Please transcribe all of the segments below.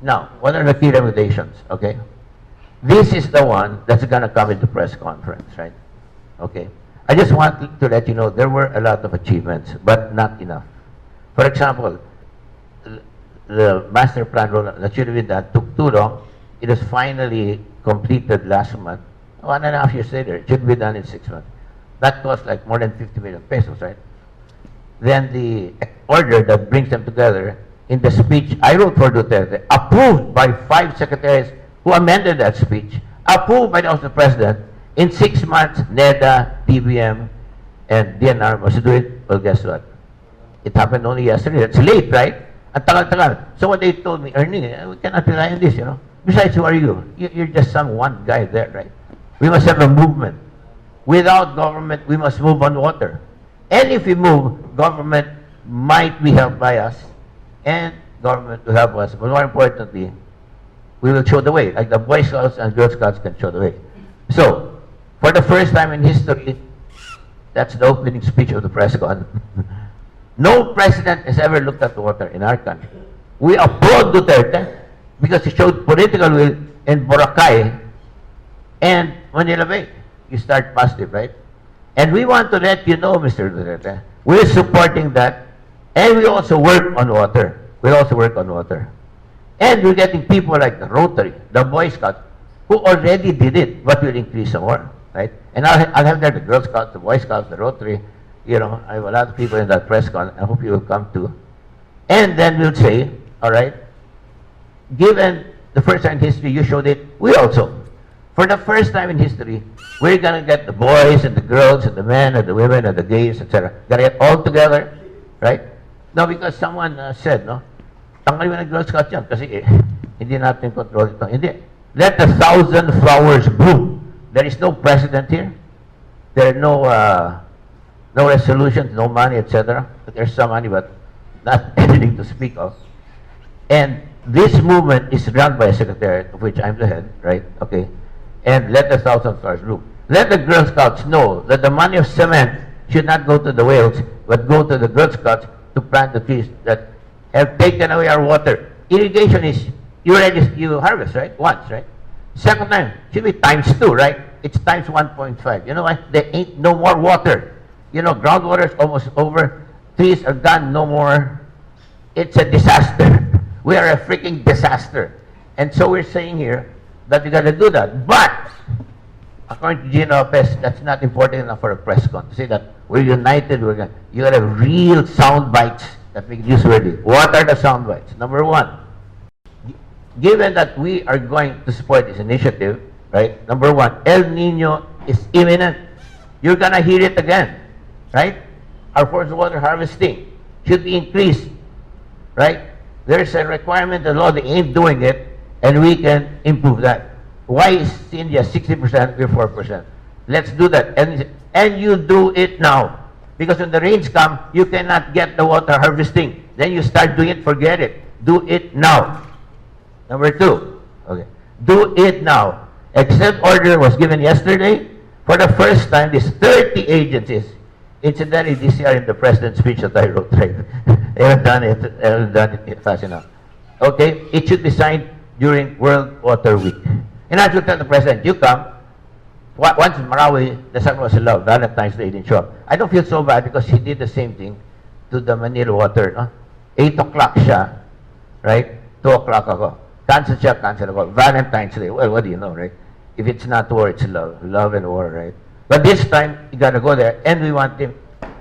Now, what are the key recommendations? Okay, this is the one that's going to come in the press conference, right? Okay, I just want to let you know there were a lot of achievements, but not enough. For example, the master plan rollout that should have been done took too long. It was finally completed last month. 1.5 years later, it should be done in 6 months. That cost like more than 50 million pesos, right? Then the order that brings them together, in the speech I wrote for Duterte, approved by 5 secretaries who amended that speech, approved by the Office of the President, in 6 months, NEDA, PBM, and DNR must do it. Well, guess what? It happened only yesterday. It's late, right? Ang tagal-tagal. So what they told me, Ernie, we cannot rely on this, you know. Besides, who are you? You're just some one guy there, right? We must have a movement. Without government, we must move on water. And if we move, government might be helped by us, and government will help us. But more importantly, we will show the way, like the Boy Scouts and Girl Scouts can show the way. So, for the first time in history, that's the opening speech of the press con. No president has ever looked at water in our country. We applaud Duterte because he showed political will in Boracay and Manila Bay. You start positive, right? And we want to let you know, Mr. Duterte, we're supporting that, and we also work on water. We also work on water. And we're getting people like the Rotary, the Boy Scouts, who already did it, but will increase some more, right? And I'll have there the Girl Scouts, the Boy Scouts, the Rotary. You know, I have a lot of people in that press con. I hope you will come too. And then we'll say, all right, given the first time in history you showed it, we also, for the first time in history, we're going to get the boys and the girls and the men and the women and the gays, etc. Got to get all together, right? Now, because someone said, no, tanggalin mo ng Girl Scouts yan kasi hindi natin control ito. Hindi. Let 1,000 flowers bloom. There is no president here. There are no resolutions, no money, etc. There's some money, but not anything to speak of. And this movement is run by a secretary, of which I'm the head, right? Okay. And let 1,000 flowers bloom. Let the Girl Scouts know that the money of cement should not go to the whales, but go to the Girl Scouts to plant the trees that have taken away our water. Irrigation is, you harvest, right? Once, right? Second time, should be ×2, right? It's times 1.5. You know why? There ain't no more water. You know, groundwater is almost over. Trees are gone, no more. It's a disaster. We are a freaking disaster. And so we're saying here that we got to do that. But, according to Gino Lopez, that's not important enough for a press con. To say that we're united, you got to have real sound bites that make it newsworthy. What are the sound bites? Number one, given that we are going to support this initiative, right? Number one, El Nino is imminent. You're going to hear it again, right? Our forced water harvesting should be increased, right? There's a requirement in the law, they ain't doing it, and we can improve that. Why is India 60%, we're 4%? Let's do that. And you do it now. Because when the rains come, you cannot get the water harvesting. Then you start doing it, forget it. Do it now. Number two, okay, do it now. Exempt order was given yesterday. For the first time, these 30 agencies, incidentally, this year in the president's speech that I wrote, right? They haven't done it fast enough. Okay, it should be signed during World Water Week. And I should tell the president, you come. Once in Marawi, the sun was in love. Valentine's Day didn't show up. I don't feel so bad because he did the same thing to the Manila water. No? 8 o'clock siya, right? 2 o'clock ako. Cancel siya, cancel ako. Valentine's Day. Well, what do you know, right? If it's not war, it's love. Love and war, right? But this time, you gotta go there, and we want him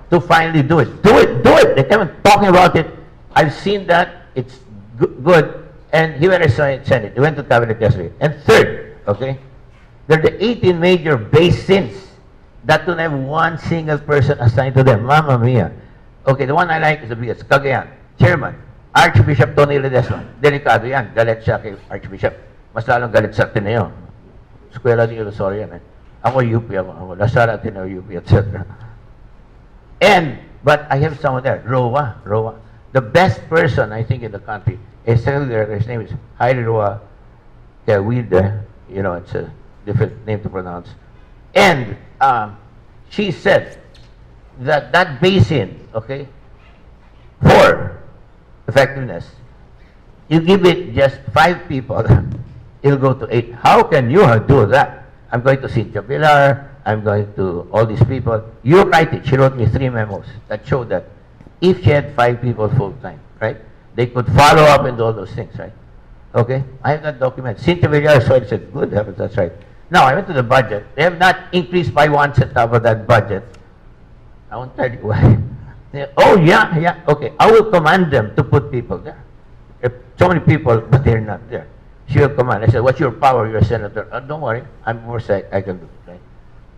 to finally do it. Do it! Do it! They kept on talking about it. I've seen that. It's good. And he went to Senate. He went to Cabinet yesterday. And third, okay, there are the 18 major basins that don't have one single person assigned to them. Mamma mia. Okay, the one I like is the biggest. Cagayan. Chairman. Archbishop Tony Ledesma. Delikado yan. Galit siya kay Archbishop. Mas lalong galit sa Ateneo. Eskwela ni Ilusor yan eh. Ako UP ako. Lasal Ateneo UP, etc. But I have someone there. Roa. The best person, I think, in the country is Secretary. His name is Haile Roa Kawilde. You know, it's a different name to pronounce. And she said that basin, okay, for effectiveness, You give it just 5 people, it'll go to 8. How can you do that? I'm going to Cynthia Villar, I'm going to all these people. You write it. She wrote me 3 memos that showed that if she had 5 people full-time, right, they could follow up and do all those things, right? Okay? I have that document. Cynthia Villar saw it, said, good heavens, that's right. Now, I went to the budget. They have not increased by 1 centavo of that budget. I won't tell you why. Oh, yeah, okay. I will command them to put people there. If so many people, but they're not there. She will command. I said, what's your power? You're a senator. Don't worry. I'm more say I can do it, right?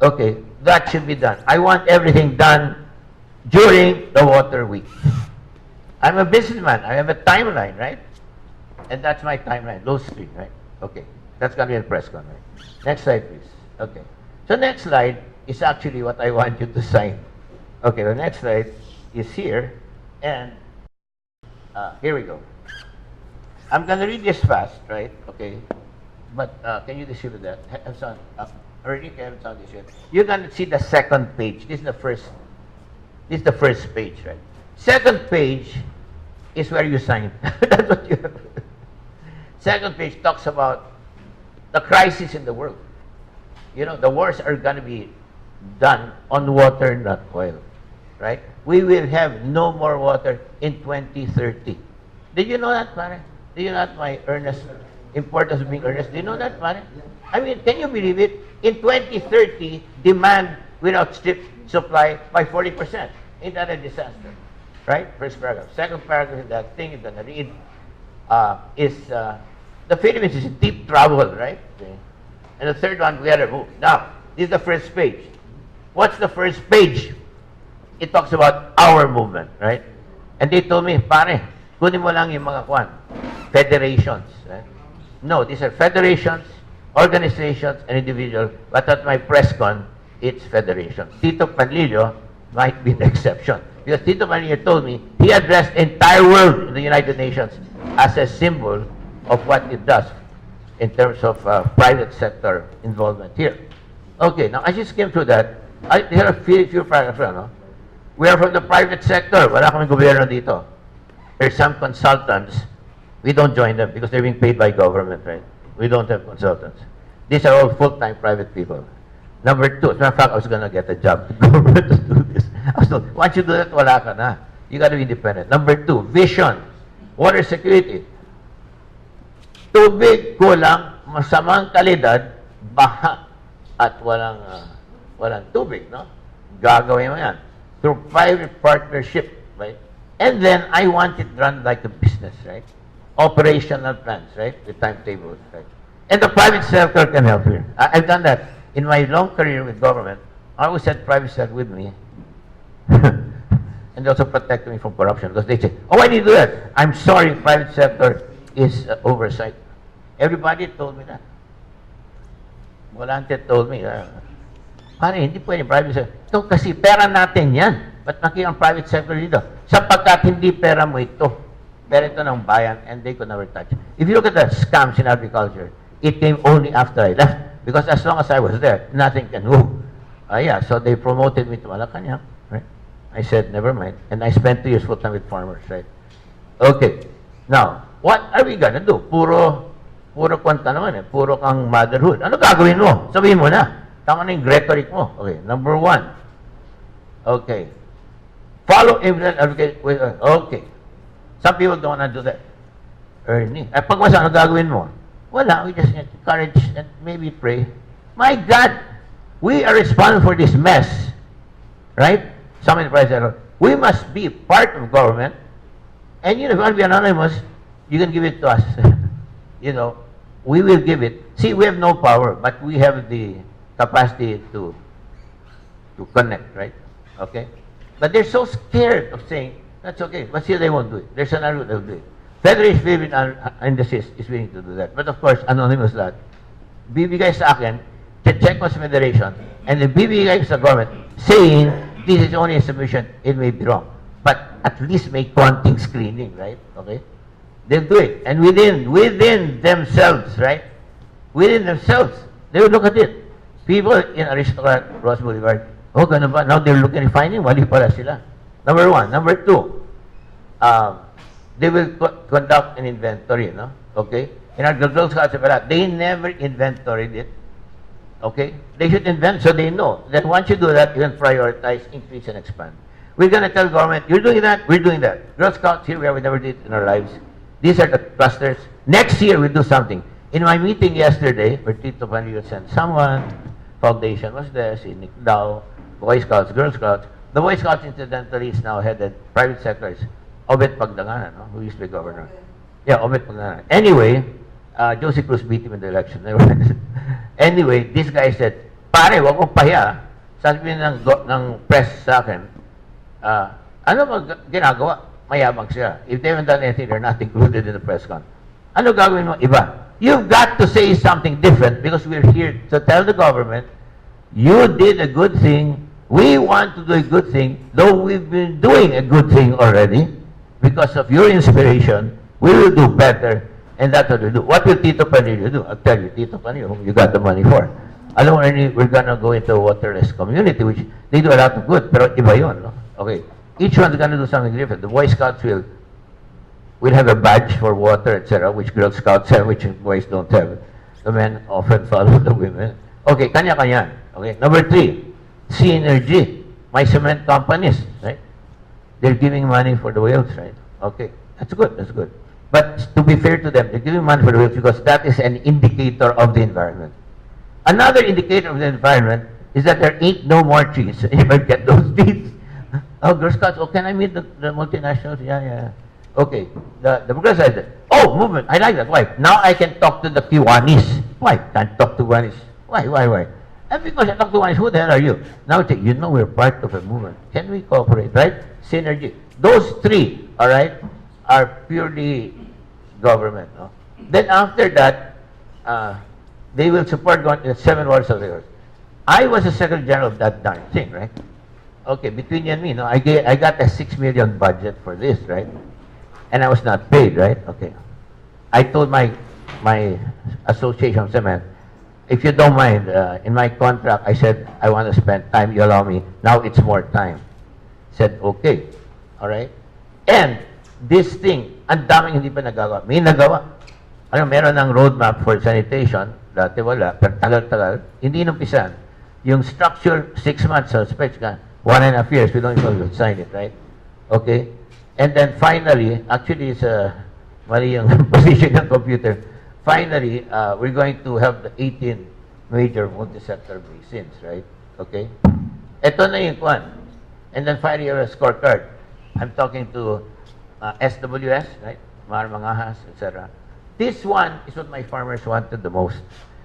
Okay, that should be done. I want everything done during the water week. I'm a businessman. I have a timeline, right? And that's my timeline, those 3, right? Okay, that's going to be in press con, right? Next slide, please. Okay. So next slide is actually what I want you to sign. Okay, the next slide is here, and here we go. I'm going to read this fast, right? Okay, but can you distribute that? Have sound already? Can have sound distribute? You're going to see the second page. This is the first. This is the first page, right? Second page is where you sign. That's what you have. Second page talks about the crisis in the world. You know, the wars are going to be done on water, not oil, right? We will have no more water in 2030. Did you know that, pare? Did you know that, my earnest importance of being earnest? Do you know that, pare? I mean, can you believe it? In 2030, demand will outstrip supply by 40%. Ain't that a disaster? Right? First paragraph. Second paragraph in that thing you're going to read is the Philippines is in deep trouble, right? Okay. And the third one, we had to move. Now, this is the first page. What's the first page? It talks about our movement, right? And they told me, pare, kunin mo lang yung mga kwan, federations. Right? No, these are federations, organizations, and individuals. But at my press con, it's federations. Tito Panlilio might be the exception. Because Tito Panlilio told me he addressed the entire world in the United Nations as a symbol of what it does in terms of private sector involvement here. Okay, now I just came through that. There are a few paragraphs, no? We are from the private sector. Wala kami gobyerno dito. There's some consultants. We don't join them because they're being paid by government, right? We don't have consultants. These are all full-time private people. Number 2, as a matter of fact, I was going to get a job to government to do this. I was told, once you do that, wala ka na. You got to be independent. Number 2, vision. Water security. Tubig kulang, masamang kalidad, baha, at walang tubig, no? Gagawin mo yan. Through private partnership, right? And then, I want it run like a business, right? Operational plans, right? The timetables, right? And the private sector can help here. I've done that. In my long career with government, I always had private sector with me. And they also protect me from corruption. Because they say, oh, why do you do that? I'm sorry, private sector is oversight. Everybody told me that. Volante told me, pare, hindi pwede private sector. Ito kasi pera natin yan. Ba't maki ang private sector dito? Sapagkat hindi pera mo ito. Pera ito ng bayan and they could never touch. If you look at the scams in agriculture, it came only after I left. Because as long as I was there, nothing can move. Yeah, so they promoted me to Malacanang, right? I said, never mind. And I spent 2 years full-time with farmers, right? Okay. Now, what are we gonna do? Puro kwanta naman eh. Puro kang motherhood. Ano gagawin mo? Sabihin mo na. Tama na yung rhetoric mo. Okay, number 1. Okay. Follow evidence. Okay. Some people don't want to do that. Ernie. Pag masa, ano gagawin mo? Wala. We just encourage and maybe pray. My God! We are responsible for this mess. Right? Some in the private sector. We must be part of government. And you know, if you want to be anonymous, you can give it to us. You know, we will give it. See, we have no power, but we have the capacity to connect, right? Okay? But they're so scared of saying, that's okay. But still, they won't do it. There's another they'll do it. Federation Philippine Indices is willing to do that. But of course, anonymous lahat. Bibigay sa akin, check mo sa federation, and then bibigay sa government, saying, this is only a submission, it may be wrong. But at least make konting screening, right? Okay? They'll do it. And within themselves, right? Within themselves, they will look at it. People in Aristocrat, Ross Boulevard, oh, ganun ba? Now they're looking and finding, wali pala sila. Number 1. Number 2, they will conduct an inventory, no? Okay? In our Girl Scouts, they never inventoried it. Okay? They should invent so they know. Then once you do that, you can prioritize, increase, and expand. We're going to tell government, you're doing that, we're doing that. Girl Scouts here, we never did in our lives. These are the clusters. Next year, we'll do something. In my meeting yesterday, where Tito Panilio sent someone, Foundation was there, si Nick Dow, Boy Scouts, Girl Scouts. The Boy Scouts, incidentally, is now headed, private sector is Obet Pagdanganan, no? Who used to be governor. Yeah, Obet Pagdanganan. Anyway, Josie Cruz beat him in the election. Anyway, this guy said, pare, wag mong pahiya. Sabi ng press sa akin, ano ginagawa? Mayabang siya. If they haven't done anything, they're not included in the press con. Ano gagawin mo iba? You've got to say something different because we're here to tell the government, you did a good thing, we want to do a good thing, though we've been doing a good thing already. Because of your inspiration, we will do better, and that's what we do. What will Tito Panilio do? I'll tell you, Tito Panilio, whom you got the money for. Alam mo, Ernie, we're gonna go into a waterless community, which they do a lot of good, pero iba yun, no? Okay, each one's gonna do something different. The Boy Scouts will have a badge for water, etc., which Girl Scouts have, which boys don't have. The men often follow the women. Okay, kanya-kanya. Okay, number 3, synergy. My cement companies, right? They're giving money for the whales, right? Okay, that's good, that's good. But to be fair to them, they're giving money for the whales because that is an indicator of the environment. Another indicator of the environment is that there ain't no more trees. You might get those trees. Oh, Girl Scouts, oh, can I meet the multinationals? Yeah. Okay, the Girl Scouts said, oh, movement, I like that. Why? Now I can talk to the Kiwanis. Why? Can't talk to Kiwanis. Why? And because I talk to Kiwanis, who the hell are you? Now I say, you know we're part of a movement. Can we cooperate, right? Synergy. Those 3, all right, are purely government. No? Then after that, they will support the 7 wards of the earth. I was the Secretary General of that darn thing, right? Okay, between you and me, no, I got a 6 million budget for this, right? And I was not paid, right? Okay. I told my association of cement, if you don't mind, in my contract, I said, I want to spend time, you allow me. Now it's more time. Said, okay. All right? And this thing, ang daming hindi pa nagawa. May nagawa. Ano, meron ng roadmap for sanitation, dati wala, pero tagal-tagal, hindi inumpisan. Yung structure, 6 months, suspects ka, 1.5 years, we don't even sign it, right? Okay? And then finally, actually, it's mali yung position ng computer. Finally, we're going to have the 18 major multi-sector basins, right? Okay? Ito na yung kwan. And then finally, a scorecard. I'm talking to SWS, right? Mangahas, etc. This one is what my farmers wanted the most.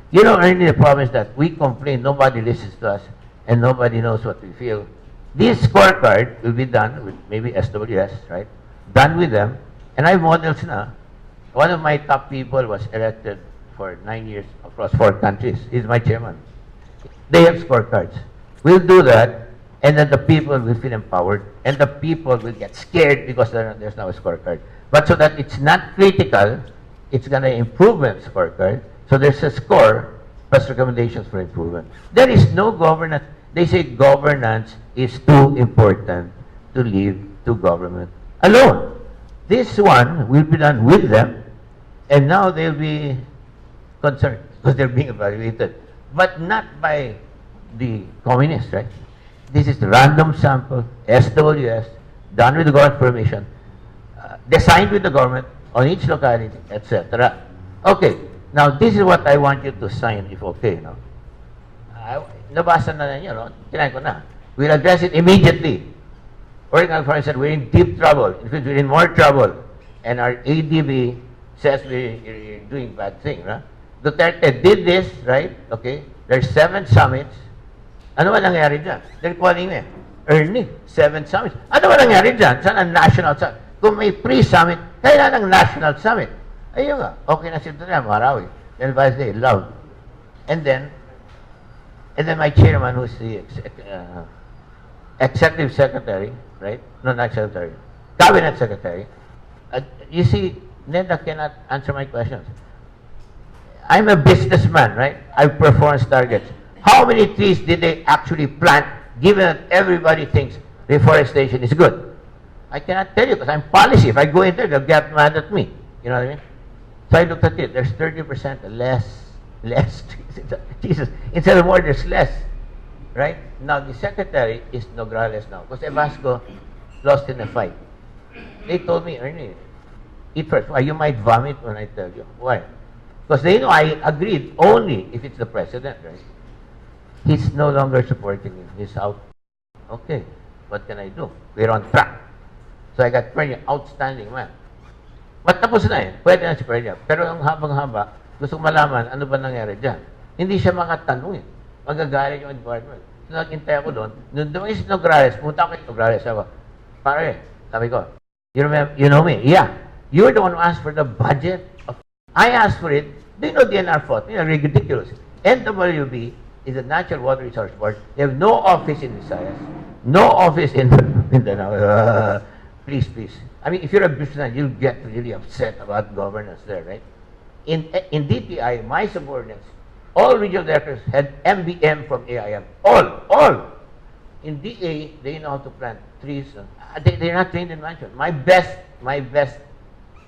You know, Ernie, the problem is that we complain, nobody listens to us, and nobody knows what we feel. This scorecard will be done with maybe SWS, right? Done with them, and I have models now. One of my top people was elected for 9 years across 4 countries. He's my chairman. They have scorecards. We'll do that, and then the people will feel empowered, and the people will get scared because there's now a scorecard. But so that it's not critical, it's going to improvement scorecard. So there's a score plus recommendations for improvement. There is no governance. They say governance is too important to leave to government alone. This one will be done with them, and now they'll be concerned because they're being evaluated, but not by the communists, right? This is random sample, SWS, done with the government permission, designed with the government on each locality, etc. Okay, now this is what I want you to sign, if okay, no? Nabasa na ninyo, no? Tinayin ko na. We'll address it immediately. Or for instance, we're in deep trouble. In fact, we're in more trouble. And our ADB says we're doing bad thing, right? Duterte did this, right? Okay? There's 7 summits. Ano ba nangyari dyan? They're calling me, Ernie, 7 summits. Ano ba nangyari dyan? Saan ang national summit? Kung may pre-summit, kailan ang national summit? Ayun nga, okay na si Duterte, Marawi. Then Vice Day, love. And then my chairman, who's the executive secretary, right? No, not secretary. Cabinet secretary. You see, Neda cannot answer my questions. I'm a businessman, right? I have performance targets. How many trees did they actually plant, given that everybody thinks reforestation is good? I cannot tell you because I'm policy. If I go in there, they'll get mad at me. You know what I mean? So I looked at it. There's 30% less. Jesus, instead of more, there's less. Right? Now, the secretary is Nograles now. Because Evasco lost in a fight. They told me, Ernie, eat first. Why? You might vomit when I tell you. Why? Because they know I agreed only if it's the president, right? He's no longer supporting him. He's out. Okay, what can I do? We're on track. So I got Peña, outstanding man. But tapos na eh. Pwede na si Peña. Pero ang habang-haba, gusto ko malaman ano ba nangyari dyan. Hindi siya makatanong eh. Magagalit yung department. So naghintay ako doon. Nung dumating si Nograles, pumunta ako kay Nograles. Sabi ko, you know me? Yeah. You're the one who asked for the budget. I asked for it. Do you know DNR fought? You know, ridiculous. NWB is a Natural Water Resource Board. They have no office in Visayas. No office in Mindanao. Please. I mean, if you're a businessman, you'll get really upset about governance there, right? In DTI, my subordinates, all regional directors had MBM from AIM. All. In DA, they know how to plant trees. They're not trained in management. My best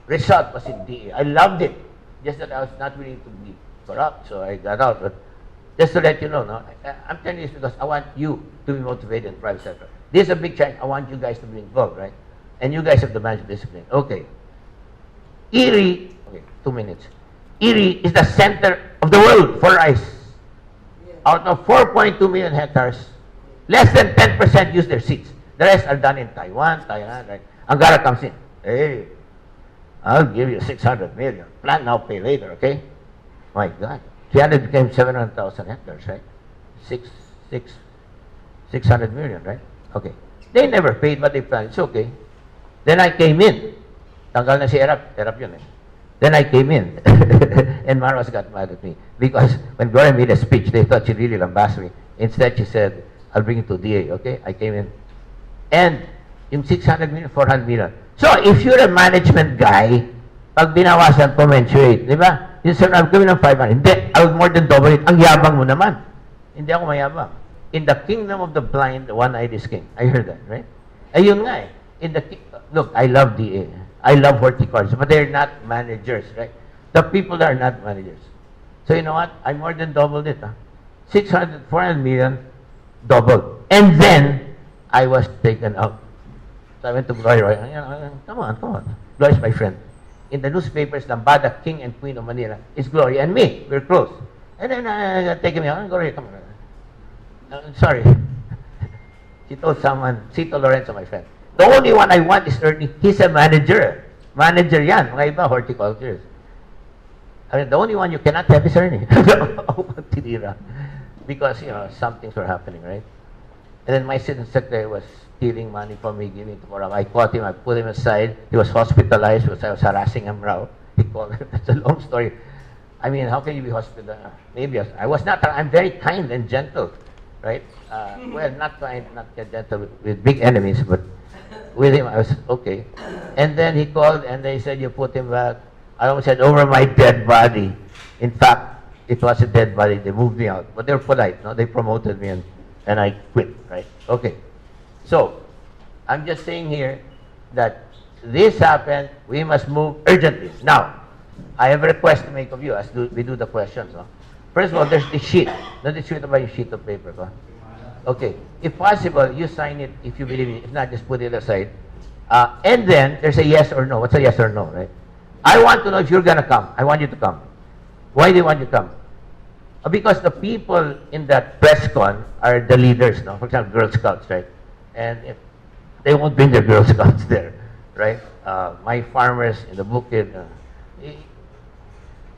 result was in DA. I loved it. Just that I was not willing to be corrupt, so I got out. But just to let you know, no, I'm telling you this because I want you to be motivated in the private sector. This is a big challenge. I want you guys to be involved, right? And you guys have the management discipline. Okay. Erie, okay, 2 minutes. Erie is the center of the world for rice. Out of 4.2 million hectares, less than 10% use their seeds. The rest are done in Taiwan, right? Angara comes in. Hey, I'll give you 600 million. Plant now, pay later, okay? My God. 300 became 700,000 hectares, right? 600 million, right? Okay. They never paid what they planned. It's okay. Then I came in. Tanggal na si Erap yun eh. Then I came in. And Maros got mad at me. Because when Gloria made a speech, they thought she really lambasted me. Instead, she said, I'll bring it to DA, okay? I came in. And yung 600 million, 400 million. So, if you're a management guy, pag binawasan, commensurate, di ba? Yung sir, I'm gawin ng 500. Hindi, I would more than double it. Ang yabang mo naman. Hindi ako mayabang. In the kingdom of the blind, the one-eyed is king. I heard that, right? Ayun nga eh. Look, I love DA. I love horticulture, but they're not managers, right? The people are not managers. So you know what? I more than doubled it. 600, 400 million, doubled. And then, I was taken out. So I went to Gloria. Come on. Gloria's my friend. In the newspapers, Lambada, King and Queen of Manila, is Gloria and me. We're close. And then I got taken me out. Gloria, come on. Sorry. She told someone, Cito Lorenzo, my friend. The only one I want is Ernie. He's a manager. Manager yan. Mga iba, horticulturists. I mean, the only one you cannot have is Ernie. Because, you know, some things were happening, right? And then my assistant secretary was stealing money from me, giving it to Moram. I caught him, I put him aside. He was hospitalized because I was harassing him raw. He called him. It's a long story. I mean, how can you be hospitalized? Maybe I was not. I'm very kind and gentle, right? Well, not kind, not gentle with big enemies, but with him I was okay. And then he called and they said, you put him back. I almost said, over my dead body. In fact, it was a dead body. They moved me out. But they were polite. No? They promoted me and I quit, right? Okay. So, I'm just saying here that this happened. We must move urgently. Now, I have a request to make of you as we do the questions. No? First of all, there's the sheet. Not the sheet about your sheet of paper. No? Okay. If possible, you sign it if you believe it. If not, just put it aside. And then, there's a yes or no. What's a yes or no, right? I want to know if you're going to come. I want you to come. Why do you want you to come? Because the people in that press con are the leaders, no? For example, Girl Scouts, right? And if they won't bring their Girl Scouts there, right? My farmers in the bukid.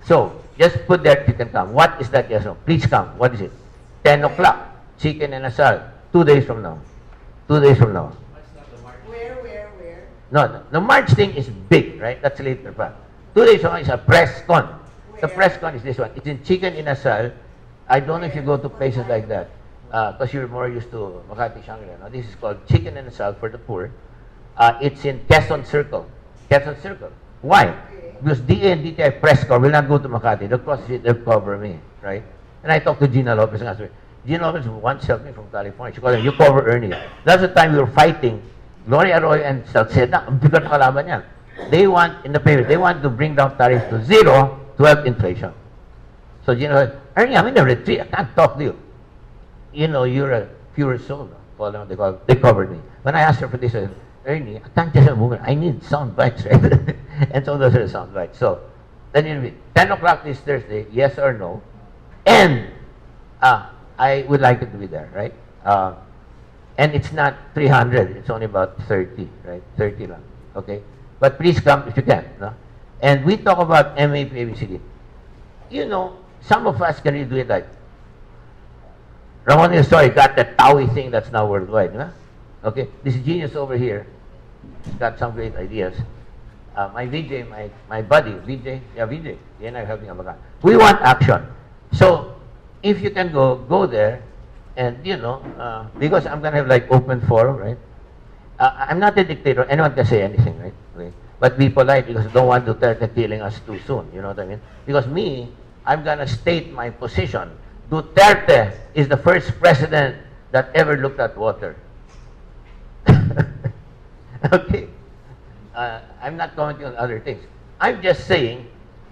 So, just put there, you can come. What is that yes or no? Please come. What is it? 10 o'clock. Chicken and asal. 2 days from now. 2 days from now. Where? No, the March thing is big, right? That's later pa. 2 days from now is a press con. The press con is this one. It's in Chicken in Asal. I don't know if you go to places like that because you're more used to Makati, Shangri-La. No? This is called Chicken in Asal for the poor. It's in Quezon Circle. Quezon Circle. Why? Because DA and DTI press corps will not go to Makati. They'll cross it, they'll cover me, right? And I talked to Gina Lopez and asked her, Gina Lopez once helped me from California. She called him, you cover Ernie. That's the time we were fighting Gloria Arroyo and Salceda, ang bigat kalaban yan. They want, in the paper, they want to bring down tariffs to zero to help inflation. So, you know, Ernie, I'm in a retreat. I can't talk to you. You know, you're a pure soul. No? They covered me. When I asked her for this, I said, Ernie, I can't just move it. I need sound bites, right? And so those are the sound bites. So, then you know, 10 o'clock this Thursday, yes or no. And I would like it to be there, right? And it's not 300. It's only about 30, right? 30 lang. Okay? But please come if you can. No? And we talk about M.A.P, ABCDF. You know, some of us can really do it like Ramon Story got that Taui thing that's now worldwide. No? Okay? This genius over here has got some great ideas. My VJ, my buddy, VJ, yeah, VJ, he and I are helping Amakan. We want action. So, if you can go there, and you know, because I'm gonna have like open forum, right? I'm not a dictator. Anyone can say anything, right? Okay. But be polite because I don't want Duterte killing us too soon. You know what I mean? Because me, I'm gonna state my position. Duterte is the first president that ever looked at water. Okay. I'm not commenting on other things. I'm just saying,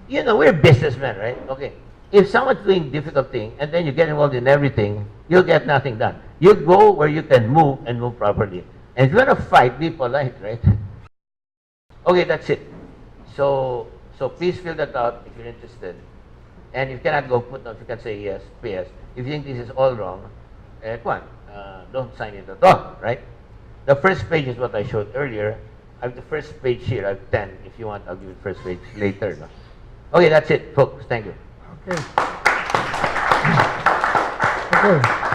you know, we're businessmen, right? Okay. If someone's doing difficult thing and then you get involved in everything, you'll get nothing done. You go where you can move and move properly. And if you want to fight, be polite, right? Okay, that's it. So please fill that out if you're interested. And if you cannot go, put notes. You can say yes, PS. If you think this is all wrong, don't sign it at all, right? The first page is what I showed earlier. I have the first page here. I have 10. If you want, I'll give you the first page later. No? Okay, that's it, folks. Thank you. Okay. Okay.